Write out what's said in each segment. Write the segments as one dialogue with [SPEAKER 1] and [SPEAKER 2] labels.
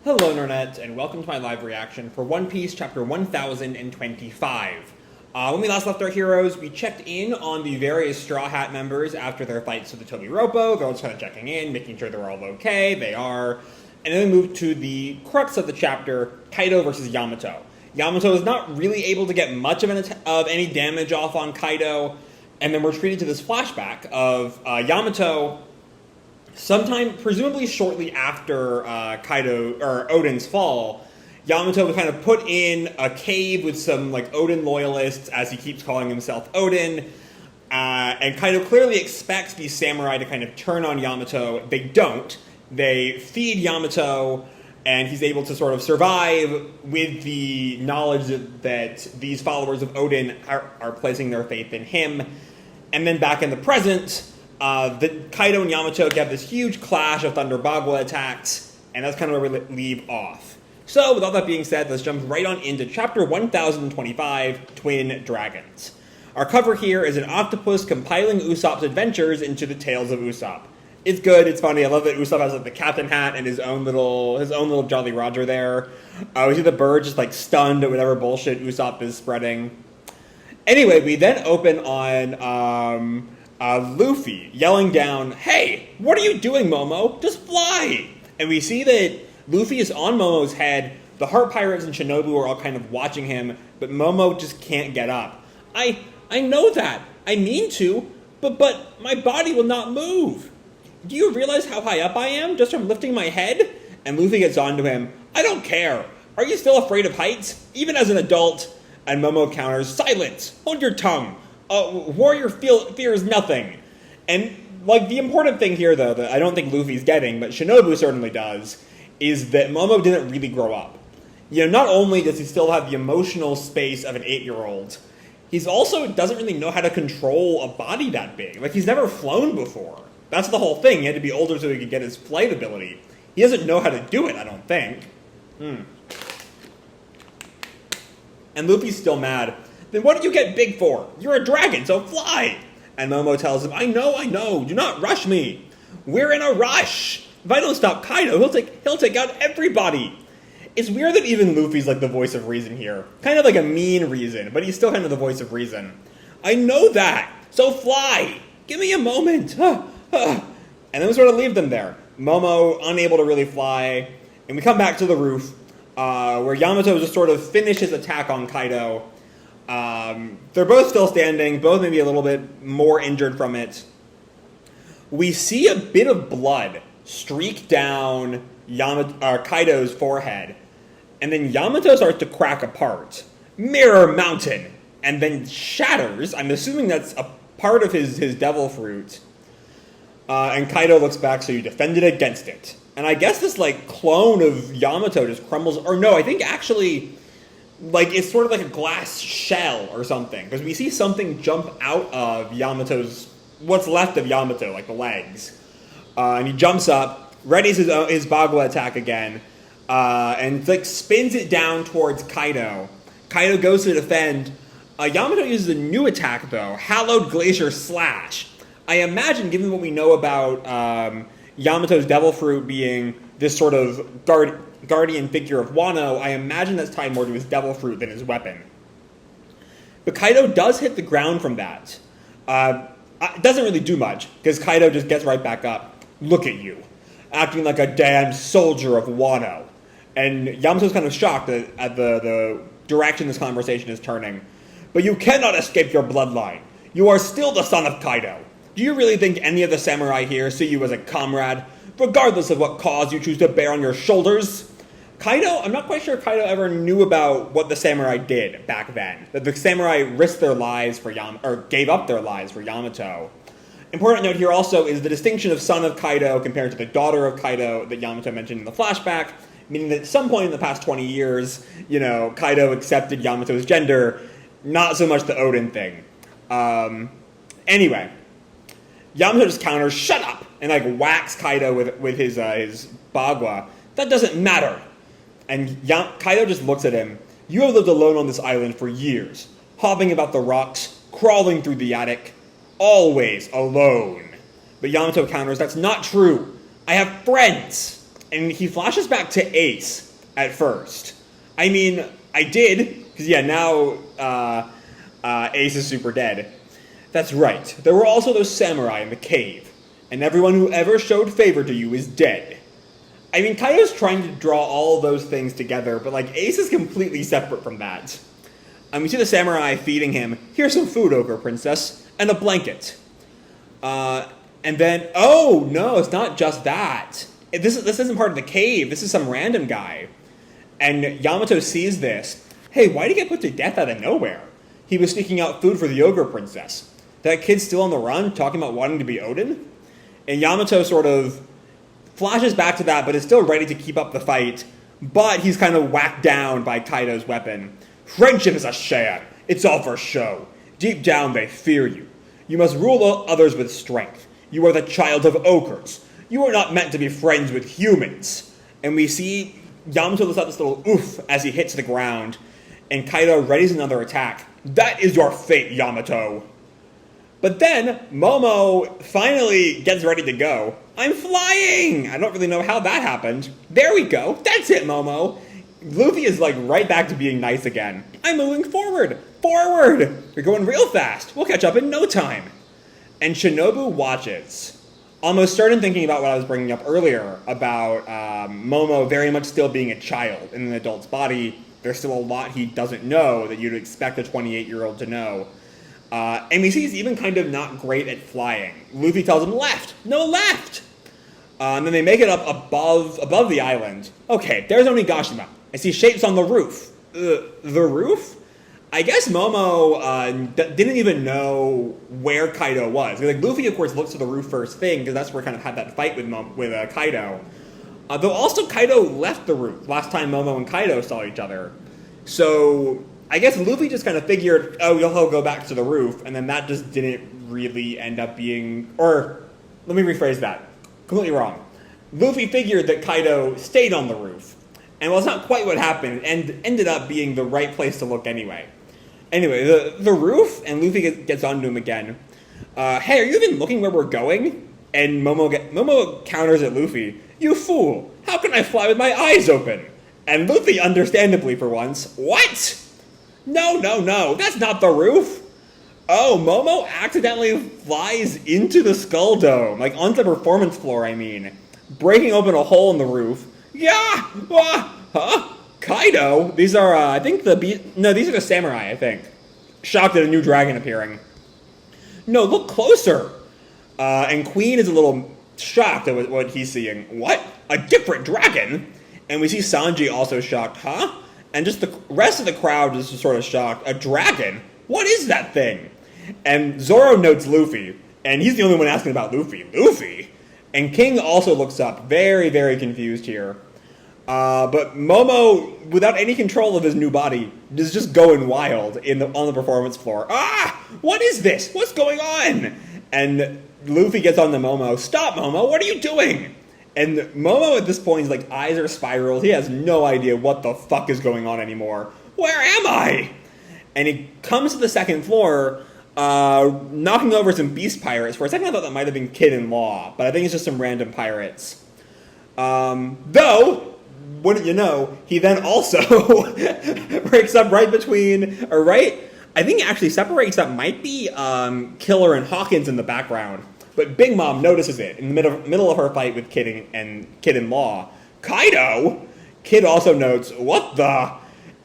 [SPEAKER 1] Hello Internet, and welcome to my live reaction for One Piece Chapter 1025. When we last left our heroes, we checked in on the various Straw Hat members after their fights with the Toby Roppo. They're all just kind of checking in, making sure they're all okay. They are. And then we moved to the crux of the chapter, Kaido versus Yamato. Yamato is not really able to get much of any damage off on Kaido, and then we're treated to this flashback of Yamato sometime, presumably shortly after Kaido or Oden's fall. Yamato was kind of put in a cave with some Oden loyalists, as he keeps calling himself Oden, and Kaido clearly expects these samurai to kind of turn on Yamato. They don't. They feed Yamato, and he's able to sort of survive with the knowledge that these followers of Oden are placing their faith in him. And then back in the present, Kaido and Yamato have this huge clash of Thunder Bagua attacks, and that's kind of where we leave off. So, with all that being said, let's jump right on into Chapter 1025, Twin Dragons. Our cover here is an octopus compiling Usopp's adventures into the Tales of Usopp. It's good, it's funny, I love that Usopp has the captain hat and his own little Jolly Roger there. We see the bird just stunned at whatever bullshit Usopp is spreading. Anyway, we then open on Luffy yelling down, "Hey, what are you doing, Momo? Just fly!" And we see that Luffy is on Momo's head. The Heart Pirates and Shinobu are all kind of watching him, but Momo just can't get up. I know that. I mean to, but my body will not move. Do you realize how high up I am just from lifting my head? And Luffy gets onto him. "I don't care. Are you still afraid of heights? Even as an adult?" And Momo counters, "Silence! Hold your tongue. Warrior fears nothing." And the important thing here, though, that I don't think Luffy's getting, but Shinobu certainly does, is that Momo didn't really grow up. Not only does he still have the emotional space of an 8-year-old, he's also doesn't really know how to control a body that big. He's never flown before. That's the whole thing. He had to be older so he could get his flight ability. He doesn't know how to do it, I don't think. And Luffy's still mad. "Then what did you get big for? You're a dragon, so fly!" And Momo tells him, I know. Do not rush me. We're in a rush. If I don't stop Kaido, he'll take out everybody." It's weird that even Luffy's the voice of reason here. Kind of a mean reason, but he's still kind of the voice of reason. "I know that, so fly. Give me a moment." And then we sort of leave them there. Momo unable to really fly, and we come back to the roof, where Yamato just sort of finished his attack on Kaido. They're both still standing, both maybe a little bit more injured from it. We see a bit of blood streak down Kaido's forehead, and then Yamato starts to crack apart. Mirror Mountain! And then shatters. I'm assuming that's a part of his devil fruit. And Kaido looks back, "So you defended against it." And I guess this clone of Yamato just crumbles, or no, I think actually it's sort of like a glass shell or something, because we see something jump out of what's left of Yamato, the legs. And he jumps up, readies his Bagua attack again, and spins it down towards Kaido. Kaido goes to defend. Yamato uses a new attack, though, Hallowed Glacier Slash. I imagine, given what we know about Yamato's devil fruit being this sort of guardian figure of Wano, I imagine that's tied more to his devil fruit than his weapon. But Kaido does hit the ground from that. It doesn't really do much, because Kaido just gets right back up. "Look at you, acting like a damn soldier of Wano." And Yamato's kind of shocked at the direction this conversation is turning. "But you cannot escape your bloodline. You are still the son of Kaido. Do you really think any of the samurai here see you as a comrade, regardless of what cause you choose to bear on your shoulders?" I'm not quite sure Kaido ever knew about what the samurai did back then. That the samurai risked their lives for gave up their lives for Yamato. Important note here also is the distinction of son of Kaido compared to the daughter of Kaido that Yamato mentioned in the flashback, meaning that at some point in the past 20 years, Kaido accepted Yamato's gender, not so much the Oden thing. Anyway, Yamato just counters, "Shut up!" and whacks Kaido with his Bagua. "That doesn't matter." And Kaido just looks at him. "You have lived alone on this island for years, hopping about the rocks, crawling through the attic, always alone." But Yamato counters, "That's not true. I have friends." And he flashes back to Ace at first. I mean, I did, because yeah, now Ace is super dead. That's right. There were also those samurai in the cave, and everyone who ever showed favor to you is dead. I mean, Kaido's trying to draw all those things together, but like Ace is completely separate from that. We see the samurai feeding him, "Here's some food, Ogre Princess, and a blanket." And then, oh no, it's not just that. This isn't part of the cave, this is some random guy. And Yamato sees this. Hey, why'd he get put to death out of nowhere? He was sneaking out food for the Ogre Princess. That kid's still on the run, talking about wanting to be Odin? And Yamato sort of flashes back to that, but is still ready to keep up the fight. But he's kind of whacked down by Kaido's weapon. Friendship is a sham. It's all for show. Deep down, they fear you. You must rule others with strength. You are the child of ogres. You are not meant to be friends with humans. And we see Yamato lets out this little oof as he hits the ground. And Kaido readies another attack. That is your fate, Yamato. But then, Momo finally gets ready to go. I'm flying! I don't really know how that happened. There we go. That's it, Momo. Luffy is like right back to being nice again. I'm moving forward. Forward! You're going real fast. We'll catch up in no time. And Shinobu watches. Almost certain thinking about what I was bringing up earlier about Momo very much still being a child in an adult's body. There's still a lot he doesn't know that you'd expect a 28-year-old to know. And we see he's even kind of not great at flying. Luffy tells him left, no left. And then they make it up above the island. Okay, there's Onigashima. I see shapes on the roof. The roof? I guess Momo didn't even know where Kaido was. Like Luffy, of course, looks to the roof first thing because that's where he kind of had that fight with Kaido. Though also Kaido left the roof last time Momo and Kaido saw each other. So I guess Luffy just kind of figured, oh, he'll go back to the roof, and then that just didn't really end up being... Or, let me rephrase that. Completely wrong. Luffy figured that Kaido stayed on the roof. And well, it's not quite what happened, and ended up being the right place to look anyway. Anyway, the roof, and Luffy gets onto him again. Hey, are you even looking where we're going? And Momo counters at Luffy. You fool! How can I fly with my eyes open? And Luffy, understandably for once, what? No, that's not the roof. Oh, Momo accidentally flies into the Skull Dome, like onto the performance floor, I mean. Breaking open a hole in the roof. Yeah! Huh? Kaido? These are, I think these are the samurai, I think. Shocked at a new dragon appearing. No, look closer. And Queen is a little shocked at what he's seeing. What? A different dragon? And we see Sanji also shocked. Huh? And just the rest of the crowd is sort of shocked. A dragon? What is that thing? And Zoro notes Luffy. And he's the only one asking about Luffy. Luffy? And King also looks up. Very, very confused here. But Momo, without any control of his new body, is just going wild on the performance floor. Ah! What is this? What's going on? And Luffy gets on to Momo. Stop, Momo! What are you doing? And Momo at this point, his like eyes are spiraled. He has no idea what the fuck is going on anymore. Where am I? And he comes to the second floor, knocking over some beast pirates. For a second I thought that might have been Kid and Law, but I think it's just some random pirates. Though, wouldn't you know, he then also breaks up right between, or right, I think he actually separates that might be Killer and Hawkins in the background. But Big Mom notices it in the middle of her fight with Kid and Law. Kaido? Kid also notes, what the?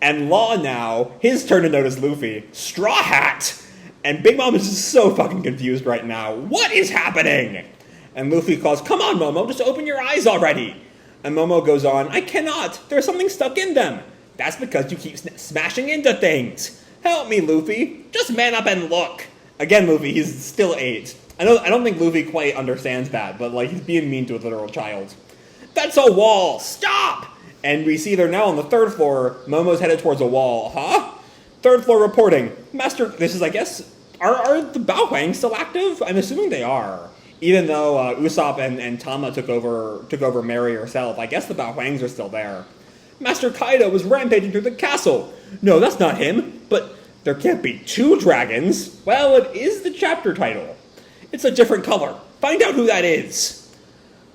[SPEAKER 1] And Law now, his turn to notice Luffy. Straw Hat! And Big Mom is just so fucking confused right now. What is happening? And Luffy calls, come on, Momo, just open your eyes already. And Momo goes on, I cannot. There's something stuck in them. That's because you keep smashing into things. Help me, Luffy. Just man up and look. Again, Luffy, he's still 8. I don't think Luffy quite understands that, but like he's being mean to a literal child. That's a wall! Stop! And we see they're now on the 3rd floor. Momo's headed towards a wall. Huh? 3rd floor reporting. Master, this is, I guess, are the Baohuang still active? I'm assuming they are. Even though Usopp and Tama took over Mary herself, I guess the Baohuangs are still there. Master Kaido was rampaging through the castle. No, that's not him. But there can't be 2 dragons. Well, it is the chapter title. It's a different color. Find out who that is.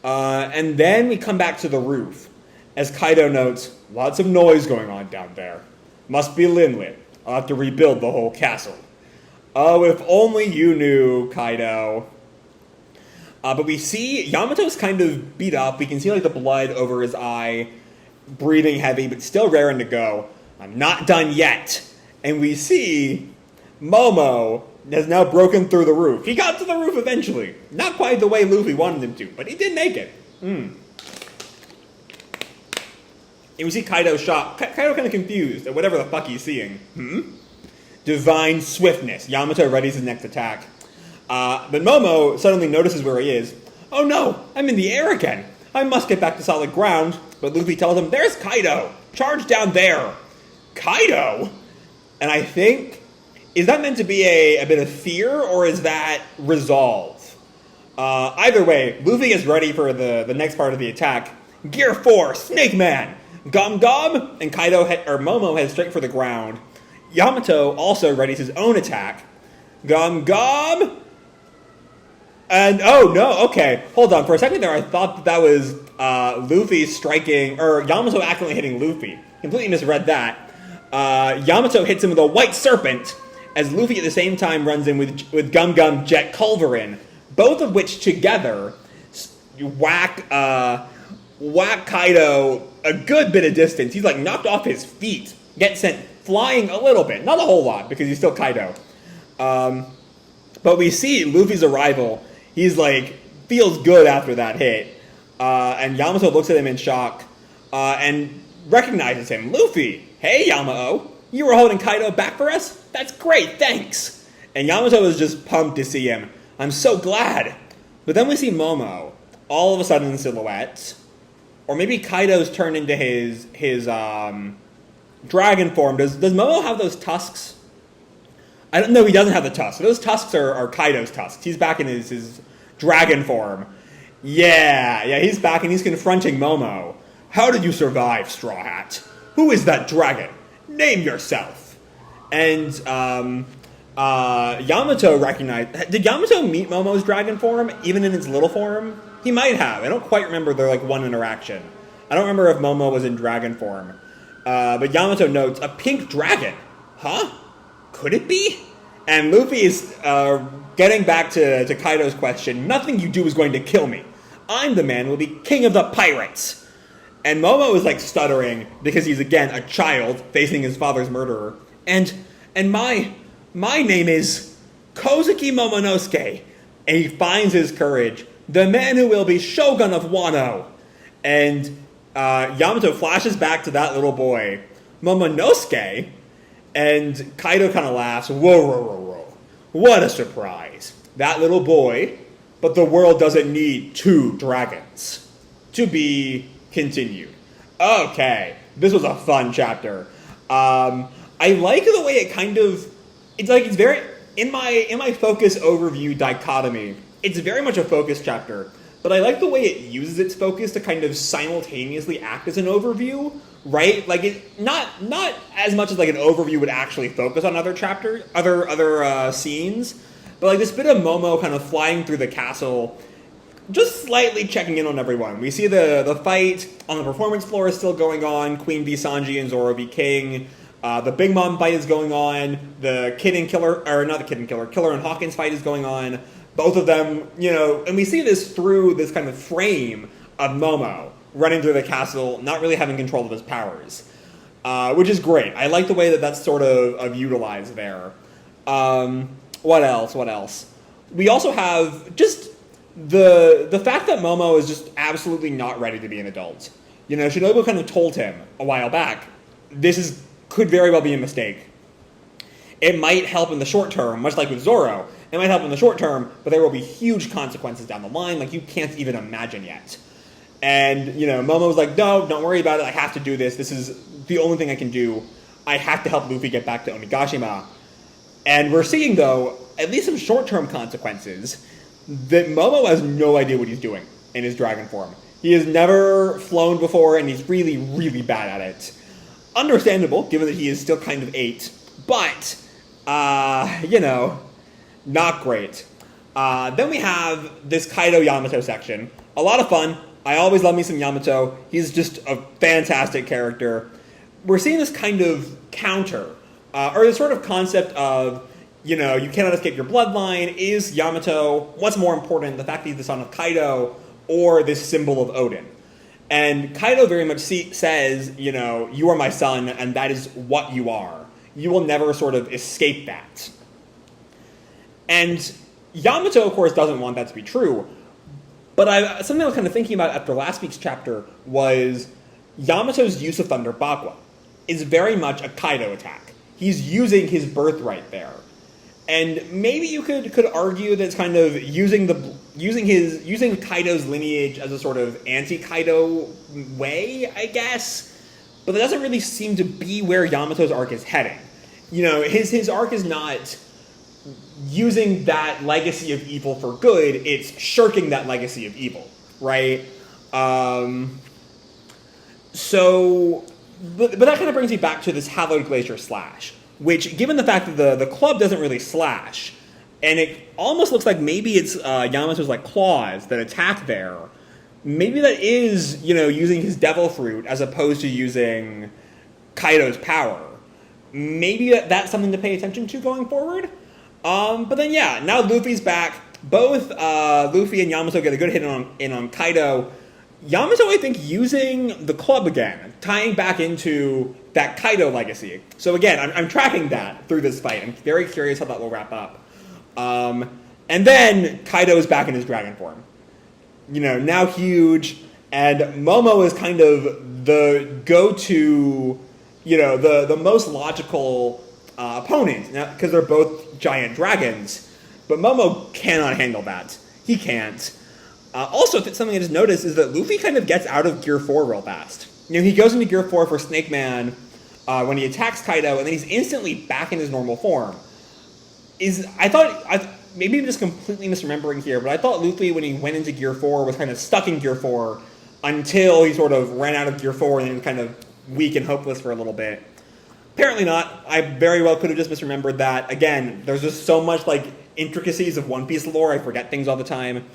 [SPEAKER 1] And then we come back to the roof. As Kaido notes, lots of noise going on down there. Must be Linlet. I'll have to rebuild the whole castle. Oh, if only you knew, Kaido. But we see Yamato's kind of beat up. We can see like the blood over his eye, breathing heavy, but still raring to go. I'm not done yet. And we see Momo has now broken through the roof. He got to the roof eventually. Not quite the way Luffy wanted him to, but he did make it. And we see Kaido shocked. Kaido kind of confused at whatever the fuck he's seeing. Divine swiftness. Yamato readies his next attack. But Momo suddenly notices where he is. Oh no, I'm in the air again. I must get back to solid ground. But Luffy tells him, there's Kaido. Charge down there. Kaido? And I think, is that meant to be a bit of fear, or is that resolve? Either way, Luffy is ready for the next part of the attack. Gear 4, Snake Man! Gum Gum! And Momo heads straight for the ground. Yamato also readies his own attack. Gum Gum! And, oh no, okay. Hold on, for a second there I thought that was Luffy striking, or Yamato accidentally hitting Luffy. Completely misread that. Yamato hits him with a white serpent, as Luffy at the same time runs in with Gum Gum Jet Culverin, both of which together whack Kaido a good bit of distance. He's like knocked off his feet, gets sent flying a little bit, not a whole lot because he's still Kaido. But we see Luffy's arrival. He's like feels good after that hit, and Yamato looks at him in shock and recognizes him. Luffy, hey Yamato, you were holding Kaido back for us? That's great, thanks. And Yamato is just pumped to see him. I'm so glad. But then we see Momo, all of a sudden in silhouette. Or maybe Kaido's turned into his dragon form. Does Momo have those tusks? I don't know, he doesn't have the tusks. Those tusks are Kaido's tusks. He's back in his dragon form. Yeah, he's back and he's confronting Momo. How did you survive, Straw Hat? Who is that dragon? Name yourself. And Yamato recognized... Did Yamato meet Momo's dragon form, even in its little form? He might have. I don't quite remember their one interaction. I don't remember if Momo was in dragon form. But Yamato notes, a pink dragon? Huh? Could it be? And Luffy is getting back to Kaido's question. Nothing you do is going to kill me. I'm the man who will be king of the pirates. And Momo is stuttering because he's again a child facing his father's murderer. And my name is Kozuki Momonosuke. And he finds his courage. The man who will be Shogun of Wano. And Yamato flashes back to that little boy, Momonosuke, and Kaido kind of laughs. Whoa. What a surprise. That little boy, but the world doesn't need 2 dragons. To be continued. Okay, this was a fun chapter. I like the way it kind of, it's very, in my focus overview dichotomy, it's very much a focus chapter, but I like the way it uses its focus to kind of simultaneously act as an overview, right? Not as much as an overview would actually focus on other chapters, other scenes, but this bit of Momo kind of flying through the castle, just slightly checking in on everyone. We see the fight on the performance floor is still going on, Queen v Sanji and Zoro v King. The Big Mom fight is going on. The Killer and Hawkins fight is going on. Both of them, and we see this through this kind of frame of Momo running through the castle, not really having control of his powers, which is great. I like the way that that's sort of utilized there. What else? We also have just the fact that Momo is just absolutely not ready to be an adult. Shinobu kind of told him a while back, could very well be a mistake. It might help in the short term, much like with Zoro. It might help in the short term, but there will be huge consequences down the line, you can't even imagine yet. And, Momo's like, no, don't worry about it, I have to do this. This is the only thing I can do. I have to help Luffy get back to Onigashima. And we're seeing, though, at least some short-term consequences, that Momo has no idea what he's doing in his dragon form. He has never flown before, and he's really, really bad at it. Understandable, given that he is still kind of 8, but, not great. Then we have this Kaido Yamato section, A lot of fun. I always love me some Yamato. He's just a fantastic character. We're seeing this kind of counter, or this sort of concept of, you know, you cannot escape your bloodline. Is Yamato, what's more important, the fact that he's the son of Kaido, or this symbol of Odin? And Kaido very much says, you know, you are my son, and that is what you are. You will never sort of escape that. And Yamato, of course, doesn't want that to be true. But something I was kind of thinking about after last week's chapter was Yamato's use of Thunder Bakwa is very much a Kaido attack. He's using his birthright there. And maybe you could argue that it's kind of using Kaido's lineage as a sort of anti-Kaido way, I guess. But that doesn't really seem to be where Yamato's arc is heading. You know, his arc is not using that legacy of evil for good, it's shirking that legacy of evil, right? But that kind of brings me back to this Hallowed Glacier slash, which, given the fact that the club doesn't really slash, and it almost looks like maybe it's Yamato's like claws that attack there, maybe that is, you know, using his devil fruit as opposed to using Kaido's power. Maybe that's something to pay attention to going forward. But then, yeah, now Luffy's back. Both Luffy and Yamato get a good hit on Kaido. Yamato, I think, using the club again, tying back into that Kaido legacy. So again, I'm tracking that through this fight. I'm very curious how that will wrap up. And then Kaido is back in his dragon form. You know, now huge, and Momo is kind of the go-to, you know, the most logical opponent, because they're both giant dragons. But Momo cannot handle that. He can't. Also, something I just noticed is that Luffy kind of gets out of Gear 4 real fast. You know, he goes into Gear 4 for Snake Man when he attacks Kaido, and then he's instantly back in his normal form. Maybe I'm just completely misremembering here, but I thought Luffy, when he went into Gear 4, was kind of stuck in Gear 4 until he sort of ran out of Gear 4 and then was kind of weak and hopeless for a little bit. Apparently not. I very well could have just misremembered that. Again, there's just so much, like, intricacies of One Piece lore, I forget things all the time.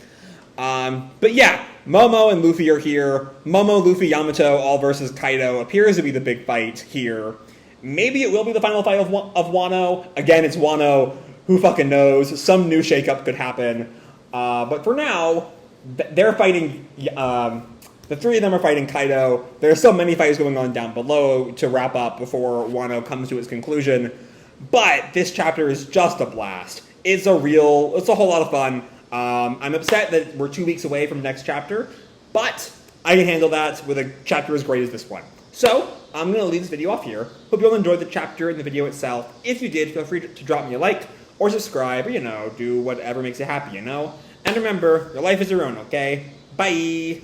[SPEAKER 1] But yeah, Momo and Luffy are here. Momo, Luffy, Yamato, all versus Kaido appears to be the big fight here. Maybe it will be the final fight of Wano. Again, it's Wano. Who fucking knows? Some new shakeup could happen. But for now, they're fighting... the three of them are fighting Kaido. There's so many fights going on down below to wrap up before Wano comes to its conclusion. But this chapter is just a blast. It's a whole lot of fun. I'm upset that we're 2 weeks away from next chapter, but I can handle that with a chapter as great as this one. So, I'm going to leave this video off here. Hope you all enjoyed the chapter and the video itself. If you did, feel free to drop me a like, or subscribe, or, you know, do whatever makes you happy, you know? And remember, your life is your own, okay? Bye!